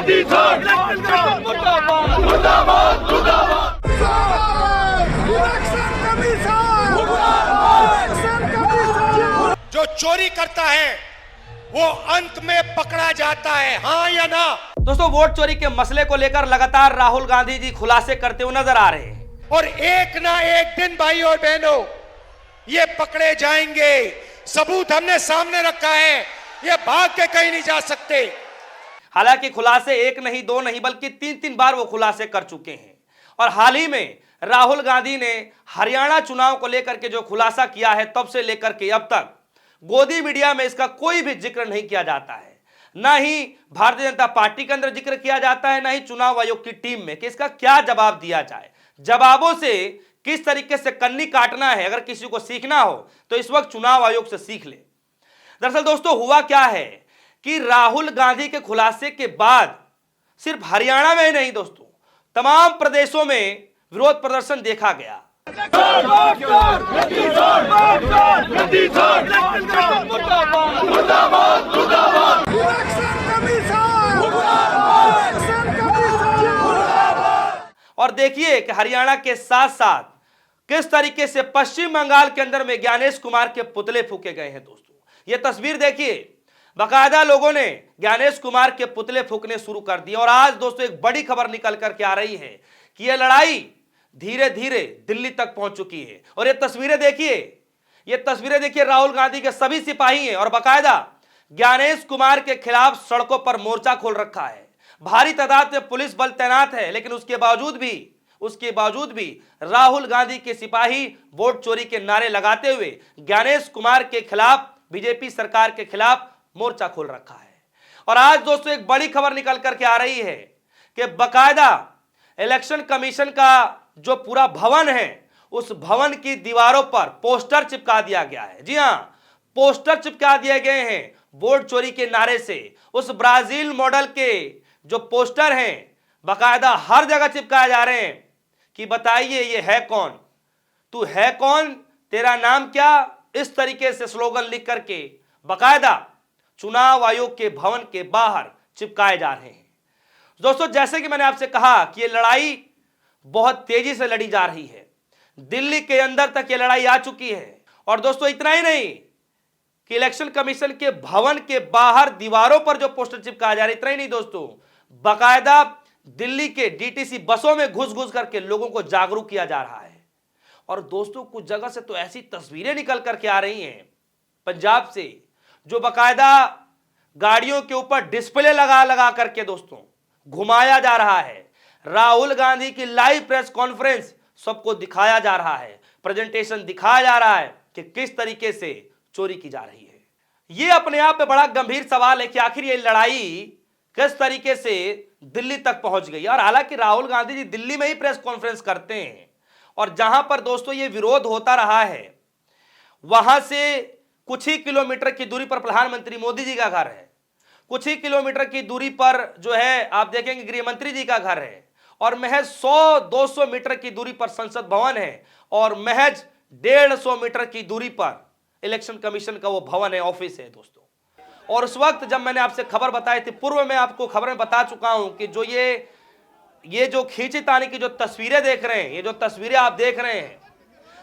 जो चोरी करता है वो अंत में पकड़ा जाता है, हाँ या ना। दोस्तों, वोट चोरी के मसले को लेकर लगातार राहुल गांधी जी खुलासे करते हुए नजर आ रहे हैं और एक ना एक दिन भाई और बहनों ये पकड़े जाएंगे। सबूत हमने सामने रखा है, ये भाग के कहीं नहीं जा सकते। हालांकि खुलासे एक नहीं, दो नहीं, बल्कि तीन तीन बार वो खुलासे कर चुके हैं। और हाल ही में राहुल गांधी ने हरियाणा चुनाव को लेकर के जो खुलासा किया है, तब से लेकर के अब तक गोदी मीडिया में इसका कोई भी जिक्र नहीं किया जाता है। ना ही भारतीय जनता पार्टी के अंदर जिक्र किया जाता है, ना ही चुनाव आयोग की टीम में कि इसका क्या जवाब दिया जाए। जवाबों से किस तरीके से कन्नी काटना है, अगर किसी को सीखना हो तो इस वक्त चुनाव आयोग से सीख ले। दरअसल दोस्तों, हुआ क्या है कि राहुल गांधी के खुलासे के बाद सिर्फ हरियाणा में ही नहीं दोस्तों, तमाम प्रदेशों में विरोध प्रदर्शन देखा गया। और देखिए कि हरियाणा के साथ साथ किस तरीके से पश्चिम बंगाल के अंदर में ज्ञानेश कुमार के पुतले फूके गए हैं। दोस्तों, यह तस्वीर देखिए, बाकायदा लोगों ने ज्ञानेश कुमार के पुतले फूकने शुरू कर दिए। और आज दोस्तों एक बड़ी खबर निकल करके आ रही है कि यह लड़ाई धीरे धीरे दिल्ली तक पहुंच चुकी है। और ये तस्वीरें देखिए, राहुल गांधी के सभी सिपाही हैं और बाकायदा ज्ञानेश कुमार के खिलाफ सड़कों पर मोर्चा खोल रखा है। भारी तादाद में पुलिस बल तैनात है, लेकिन उसके बावजूद भी राहुल गांधी के सिपाही वोट चोरी के नारे लगाते हुए ज्ञानेश कुमार के खिलाफ, बीजेपी सरकार के खिलाफ मोर्चा खोल रखा है। और आज दोस्तों एक बड़ी खबर निकल करके आ रही है कि बाकायदा इलेक्शन कमीशन का जो पूरा भवन है, उस भवन की दीवारों पर पोस्टर चिपका दिया गया है। जी हां, पोस्टर चिपका दिए गए हैं वोट चोरी के नारे से। उस ब्राजील मॉडल के जो पोस्टर हैं बाकायदा हर जगह चिपकाए जा रहे हैं कि बताइए ये है कौन, तू है कौन, तेरा नाम क्या, इस तरीके से स्लोगन लिख करके बाकायदा चुनाव आयोग के भवन के बाहर चिपकाए जा रहे हैं। दोस्तों, जैसे कि मैंने आपसे कहा कि ये लड़ाई बहुत तेजी से लड़ी जा रही है, दिल्ली के अंदर तक ये लड़ाई आ चुकी है। और दोस्तों इतना ही नहीं कि इलेक्शन कमीशन के भवन के बाहर दीवारों पर जो पोस्टर चिपकाया जा रहा है, इतना ही नहीं दोस्तों, बाकायदा दिल्ली के डीटीसी बसों में घुस करके लोगों को जागरूक किया जा रहा है। और दोस्तों कुछ जगह से तो ऐसी तस्वीरें निकल करके आ रही हैं पंजाब से, जो बाकायदा गाड़ियों के ऊपर डिस्प्ले लगा करके दोस्तों घुमाया जा रहा है। राहुल गांधी की लाइव प्रेस कॉन्फ्रेंस सबको दिखाया जा रहा है, प्रेजेंटेशन दिखाया जा रहा है कि किस तरीके से चोरी की जा रही है। यह अपने आप में बड़ा गंभीर सवाल है कि आखिर ये लड़ाई किस तरीके से दिल्ली तक पहुंच गई। और हालांकि राहुल गांधी जी दिल्ली में ही प्रेस कॉन्फ्रेंस करते हैं, और जहां पर दोस्तों ये विरोध होता रहा है, वहां से कुछ ही किलोमीटर की दूरी पर प्रधानमंत्री मोदी जी का घर है, कुछ ही किलोमीटर की दूरी पर जो है आप देखेंगे गृह मंत्री जी का घर है, और महज 100-200 मीटर की दूरी पर संसद भवन है, और महज 150 मीटर की दूरी पर इलेक्शन कमीशन का वो भवन है, ऑफिस है दोस्तों। और उस वक्त जब मैंने आपसे खबर बताई थी, पूर्व में आपको खबरें बता चुका हूं कि जो ये जो खींचतानी की जो तस्वीरें देख रहे हैं, ये जो तस्वीरें आप देख रहे हैं,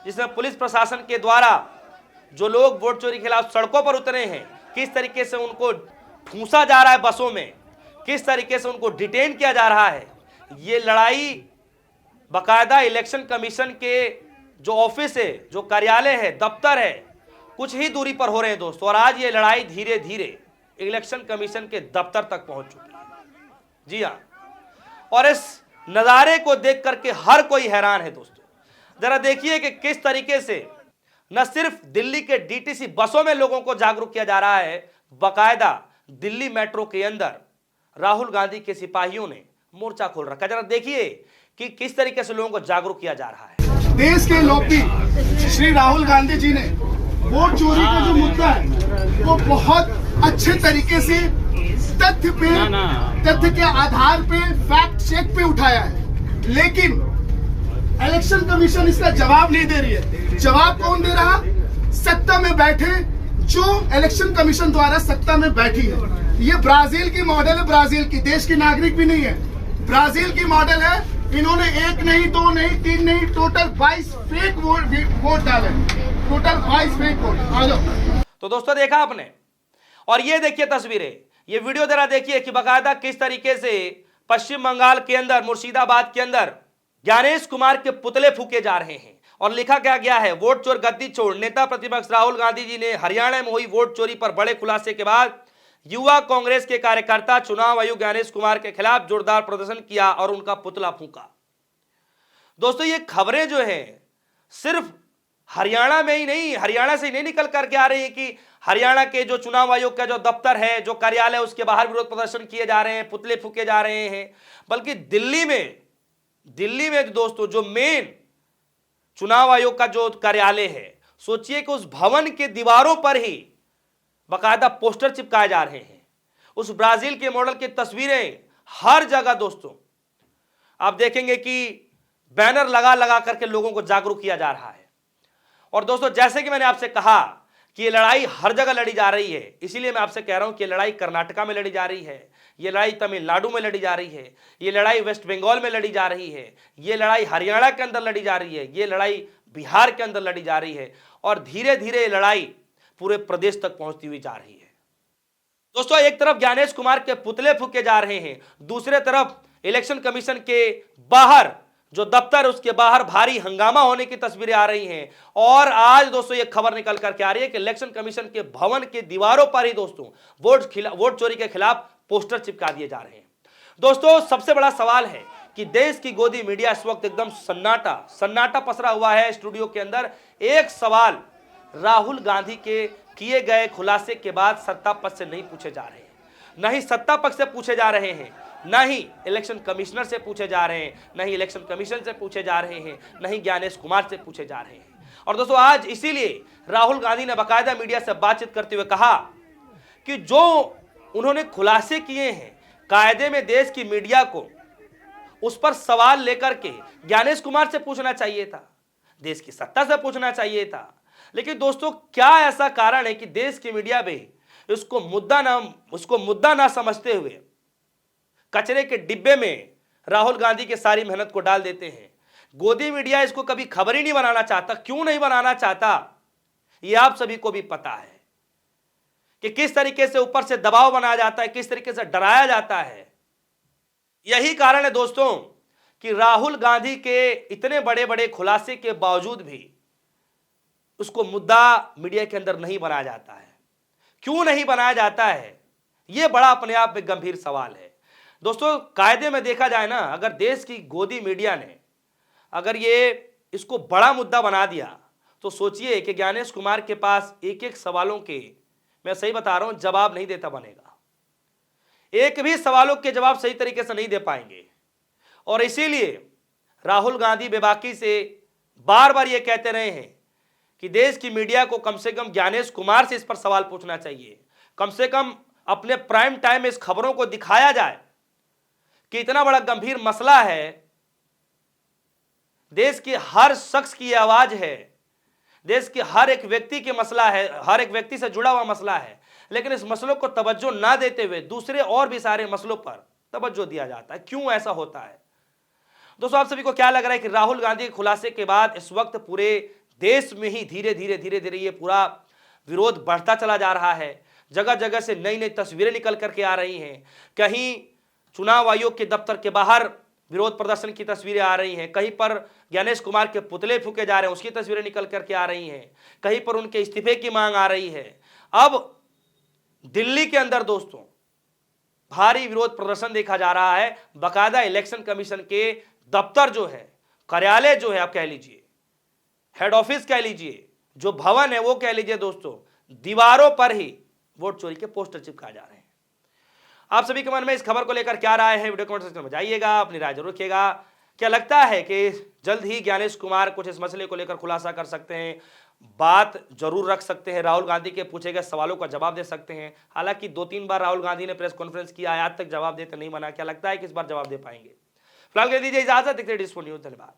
जिसमें पुलिस प्रशासन के द्वारा जो लोग वोट चोरी के खिलाफ सड़कों पर उतरे हैं, किस तरीके से उनको ठूंसा जा रहा है बसों में, किस तरीके से उनको डिटेन किया जा रहा है, ये लड़ाई बाकायदा इलेक्शन कमीशन के जो ऑफिस है, जो कार्यालय है, दफ्तर है, कुछ ही दूरी पर हो रहे हैं दोस्तों। और आज ये लड़ाई धीरे धीरे इलेक्शन कमीशन के दफ्तर तक पहुंच चुकी है। जी हां, और इस नजारे को देख करके हर कोई हैरान है दोस्तों। जरा देखिए कि किस तरीके से न सिर्फ दिल्ली के डीटीसी बसों में लोगों को जागरूक किया जा रहा है, बाकायदा दिल्ली मेट्रो के अंदर राहुल गांधी के सिपाहियों ने मोर्चा खोल रखा। जरा देखिए कि किस तरीके से लोगों को जागरूक किया जा रहा है। देश के लोकप्रिय श्री राहुल गांधी जी ने वोट चोरी का जो मुद्दा है वो बहुत अच्छे तरीके से तथ्य के आधार पे, फैक्ट चेक पे उठाया है, लेकिन इलेक्शन कमीशन इसका जवाब नहीं दे रही है। जवाब कौन दे रहा? सत्ता में बैठे जो इलेक्शन कमीशन द्वारा सत्ता में बैठी है। ये ब्राजील की मॉडल है, ब्राजील की, देश की नागरिक भी नहीं है, ब्राजील की मॉडल है। इन्होंने 1 नहीं 2 नहीं 3 नहीं टोटल 22 फेक वोट डाले, टोटल 22 फेक वोट। आ जाओ। तो दोस्तों देखा आपने, और ये देखिए तस्वीरें, ये वीडियो जरा देखिए कि बकायदा किस तरीके से पश्चिम बंगाल के अंदर, मुर्शिदाबाद के अंदर ज्ञानेश कुमार के पुतले फूके जा रहे हैं। और लिखा क्या गया है, वोट चोर गद्दी छोड़, नेता प्रतिपक्ष राहुल गांधी जी ने हरियाणा में हुई वोट चोरी पर बड़े खुलासे के बाद युवा कांग्रेस के कार्यकर्ता चुनाव आयुक्त ज्ञानेश कुमार के खिलाफ जोरदार प्रदर्शन किया और उनका पुतला फूका। दोस्तों ये खबरें जो है सिर्फ हरियाणा में ही नहीं, हरियाणा से ही नहीं निकल करके आ रही है कि हरियाणा के जो चुनाव आयोग का जो दफ्तर है, जो कार्यालय, उसके बाहर विरोध प्रदर्शन किए जा रहे हैं, पुतले फूके जा रहे हैं, बल्कि दिल्ली में दोस्तों जो मेन चुनाव आयोग का जो कार्यालय है, सोचिए कि उस भवन के दीवारों पर ही बाकायदा पोस्टर चिपकाए जा रहे हैं। उस ब्राजील के मॉडल की तस्वीरें हर जगह दोस्तों आप देखेंगे कि बैनर लगा लगा करके लोगों को जागरूक किया जा रहा है। और दोस्तों जैसे कि मैंने आपसे कहा कि ये लड़ाई हर जगह लड़ी जा रही है, इसीलिए मैं आपसे कह रहा हूं कि ये लड़ाई कर्नाटका में लड़ी जा रही है, ये लड़ाई तमिलनाडु में लड़ी जा रही है, ये लड़ाई वेस्ट बंगाल में लड़ी जा रही है, ये लड़ाई हरियाणा के अंदर लड़ी जा रही है, ये लड़ाई बिहार के अंदर लड़ी जा रही है, और धीरे धीरे ये लड़ाई पूरे प्रदेश तक पहुंचती हुई जा रही है। दोस्तों एक तरफ ज्ञानेश कुमार के पुतले फूके जा रहे हैं, दूसरे तरफ इलेक्शन कमीशन के बाहर जो दफ्तर है उसके बाहर भारी हंगामा होने की तस्वीरें आ रही हैं। और आज दोस्तों ये खबर निकल करके आ रही है कि इलेक्शन कमीशन के भवन के दीवारों पर ही दोस्तों वोट चोरी के खिलाफ पोस्टर चिपका दिए जा रहे हैं। दोस्तों सबसे बड़ा सवाल है कि देश की गोदी मीडिया इस वक्त एकदम सन्नाटा पसरा हुआ है स्टूडियो के अंदर। एक सवाल राहुल गांधी के किए गए खुलासे के बाद सत्ता पक्ष से नहीं पूछे जा रहे हैं, न ही सत्ता पक्ष से पूछे जा रहे हैं, न ही इलेक्शन कमिश्नर से पूछे जा रहे हैं, न ही इलेक्शन कमीशन से पूछे जा रहे हैं, न ही ज्ञानेश कुमार से पूछे जा रहे हैं। और दोस्तों आज इसीलिए राहुल गांधी ने बाकायदा मीडिया से बातचीत करते हुए कहा कि जो उन्होंने खुलासे किए हैं, कायदे में देश की मीडिया को उस पर सवाल लेकर के ज्ञानेश कुमार से पूछना चाहिए था, देश की सत्ता से पूछना चाहिए था। लेकिन दोस्तों क्या ऐसा कारण है कि देश की मीडिया में उसको मुद्दा ना समझते हुए कचरे के डिब्बे में राहुल गांधी के सारी मेहनत को डाल देते हैं। गोदी मीडिया इसको कभी खबर ही नहीं बनाना चाहता। क्यों नहीं बनाना चाहता ये आप सभी को भी पता है कि किस तरीके से ऊपर से दबाव बनाया जाता है, किस तरीके से डराया जाता है। यही कारण है दोस्तों कि राहुल गांधी के इतने बड़े बड़े खुलासे के बावजूद भी उसको मुद्दा मीडिया के अंदर नहीं बनाया जाता है। क्यों नहीं बनाया जाता है, यह बड़ा अपने आप में गंभीर सवाल है। दोस्तों कायदे में देखा जाए ना, अगर देश की गोदी मीडिया ने अगर ये इसको बड़ा मुद्दा बना दिया तो सोचिए कि ज्ञानेश कुमार के पास एक एक सवालों के, मैं सही बता रहा हूं, जवाब नहीं देता बनेगा। एक भी सवालों के जवाब सही तरीके से नहीं दे पाएंगे। और इसीलिए राहुल गांधी बेबाकी से बार बार ये कहते रहे हैं कि देश की मीडिया को कम से कम ज्ञानेश कुमार से इस पर सवाल पूछना चाहिए, कम से कम अपने प्राइम टाइम में इस खबरों को दिखाया जाए कि इतना बड़ा गंभीर मसला है, देश के हर शख्स की आवाज है, देश के हर एक व्यक्ति के मसला है, हर एक व्यक्ति से जुड़ा हुआ मसला है, लेकिन इस मसलों को तवज्जो ना देते हुए दूसरे और भी सारे मसलों पर तवज्जो दिया जाता है। क्यों ऐसा होता है? दोस्तों आप सभी को क्या लग रहा है कि राहुल गांधी के खुलासे के बाद इस वक्त पूरे देश में ही धीरे धीरे ये पूरा विरोध बढ़ता चला जा रहा है। जगह जगह से नई नई तस्वीरें निकल करके आ रही हैं। कहीं चुनाव आयोग के दफ्तर के बाहर विरोध प्रदर्शन की तस्वीरें आ रही हैं, कहीं पर ज्ञानेश कुमार के पुतले फूके जा रहे हैं उसकी तस्वीरें निकल करके आ रही हैं, कहीं पर उनके इस्तीफे की मांग आ रही है। अब दिल्ली के अंदर दोस्तों भारी विरोध प्रदर्शन देखा जा रहा है। बाकायदा इलेक्शन कमीशन के दफ्तर जो है, कार्यालय जो है, आप कह लीजिए हेड ऑफिस कह लीजिए, जो भवन है वो कह लीजिए दोस्तों, दीवारों पर ही वोट चोरी के पोस्टर चिपकाए जा रहे हैं। आप सभी के मन में इस खबर को लेकर क्या राय है, वीडियो कमेंट सेक्शन में जाइएगा, अपनी राय जरूर रखिएगा। क्या लगता है कि जल्द ही ज्ञानेश कुमार कुछ इस मसले को लेकर खुलासा कर सकते हैं, बात जरूर रख सकते हैं, राहुल गांधी के पूछे गए सवालों का जवाब दे सकते हैं? हालांकि 2-3 बार राहुल गांधी ने प्रेस कॉन्फ्रेंस किया, आज तक जवाब देते नहीं बना। क्या लगता है कि इस बार जवाब दे पाएंगे? फिलहाल कह दीजिए इजाजत, दिखते न्यूज़। धन्यवाद।